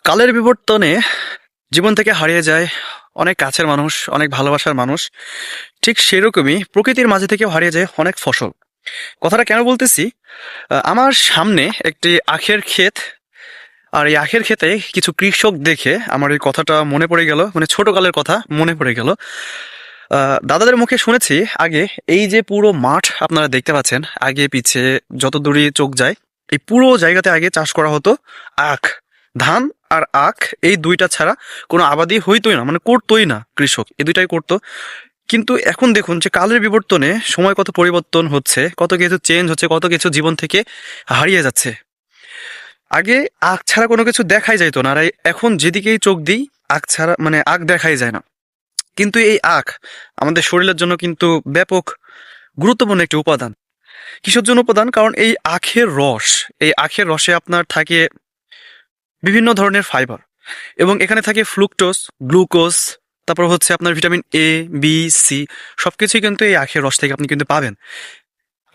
কালের বিবর্তনে জীবন থেকে হারিয়ে যায় অনেক কাছের মানুষ, অনেক ভালোবাসার মানুষ। ঠিক সেরকমই প্রকৃতির মাঝে থেকেও হারিয়ে যায় অনেক ফসল। কথাটা কেন বলতেছি? আমার সামনে একটি আখের ক্ষেত, আর এই আখের ক্ষেতে কিছু কৃষক দেখে আমার এই কথাটা মনে পড়ে গেল, মানে ছোটকালের কথা মনে পড়ে গেল। দাদাদের মুখে শুনেছি আগে, এই যে পুরো মাঠ আপনারা দেখতে পাচ্ছেন আগে পিছে যত দূরই চোখ যায়, এই পুরো জায়গাতে আগে চাষ করা হতো আখ, ধান আর আখ। এই দুইটা ছাড়া কোনো আবাদি হইতোই না, মানে করতোই না কৃষক, এই দুইটাই করতো। কিন্তু এখন দেখুন যে কালের বিবর্তনে সময় কত পরিবর্তন হচ্ছে, কত কিছু চেঞ্জ হচ্ছে, কত কিছু জীবন থেকে হারিয়ে যাচ্ছে। আগে আখ ছাড়া কোনো কিছু দেখাই যাইতো না, আর এখন যেদিকেই চোখ দিই আখ ছাড়া, মানে আখ দেখাই যায় না। কিন্তু এই আখ আমাদের শরীরের জন্য কিন্তু ব্যাপক গুরুত্বপূর্ণ একটি উপাদান। কিসের জন্য উপাদান? কারণ এই আখের রস, এই আখের রসে আপনার থাকে বিভিন্ন ধরনের ফাইবার, এবং এখানে থাকে ফ্রুক্টোজ, গ্লুকোজ, তারপর হচ্ছে আপনার ভিটামিন এ, বি, সি, সবকিছুই কিন্তু এই আখের রস থেকে আপনি কিন্তু পাবেন।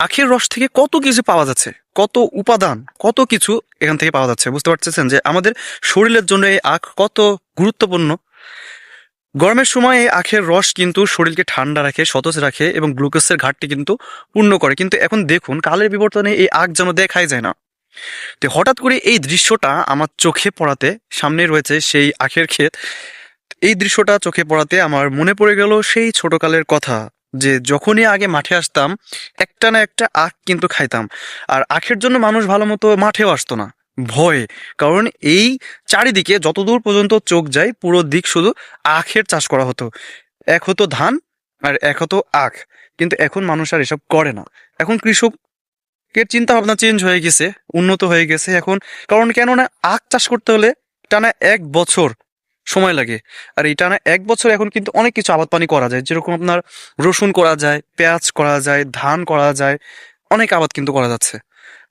আখের রস থেকে কত কিছু পাওয়া যাচ্ছে, কত উপাদান, কত কিছু এখান থেকে পাওয়া যাচ্ছে। বুঝতে পারতেছেন যে আমাদের শরীরের জন্য এই আখ কত গুরুত্বপূর্ণ। গরমের সময় এই আখের রস কিন্তু শরীরকে ঠান্ডা রাখে, সতেজ রাখে এবং গ্লুকোজের ঘাটতি কিন্তু পূর্ণ করে। কিন্তু এখন দেখুন কালের বিবর্তনে এই আখ যেন দেখাই যায় না। তো হঠাৎ করে এই দৃশ্যটা আমার চোখে পড়াতে, সামনে রয়েছে সেই আখের ক্ষেত, এই দৃশ্যটা চোখে পড়াতে আমার মনে পড়ে গেল সেই ছোটকালের কথা, যে যখনই আগে মাঠে আসতাম একটা না একটা আখ কিন্তু খাইতাম। আর আখের জন্য মানুষ ভালো মতো মাঠেও আসতো না, ভয়ে। কারণ এই চারিদিকে যতদূর পর্যন্ত চোখ যায় পুরো দিক শুধু আখের চাষ করা হতো। এক হতো ধান আর এক হতো আখ। কিন্তু এখন মানুষ আর এসব করে না। এখন কৃষকের চিন্তা ভাবনা চেঞ্জ হয়ে গেছে, উন্নত হয়ে গেছে এখন। কারণ কেননা আখ চাষ করতে হলে টানা 1 বছর সময় লাগে। আর এই টানা 1 বছর এখন কিন্তু অনেক কিছু আবাদ পানি করা যায়, যেরকম আপনার রসুন করা যায়, পেঁয়াজ করা যায়, ধান করা যায়, অনেক আবাদ কিন্তু করা যাচ্ছে।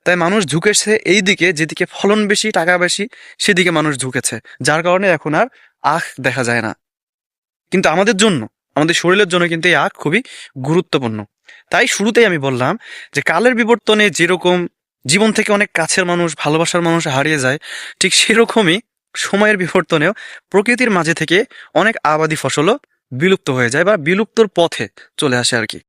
তাই মানুষ ঝুঁকেছে এই দিকে, যেদিকে ফলন বেশি, টাকা বেশি, সেদিকে মানুষ ঝুঁকেছে। যার কারণে এখন আর আখ দেখা যায় না। কিন্তু আমাদের জন্য, আমাদের শরীরের জন্য কিন্তু এই আখ খুবই গুরুত্বপূর্ণ। তাই শুরুতেই আমি বললাম যে কালের বিবর্তনে যেরকম জীবন থেকে অনেক কাছের মানুষ, ভালোবাসার মানুষ হারিয়ে যায়, ঠিক সেরকমই সময়ের বিবর্তনেও প্রকৃতির মাঝে থেকে অনেক আবাদি ফসলও বিলুপ্ত হয়ে যায় বা বিলুপ্তর পথে চলে আসে আর কি।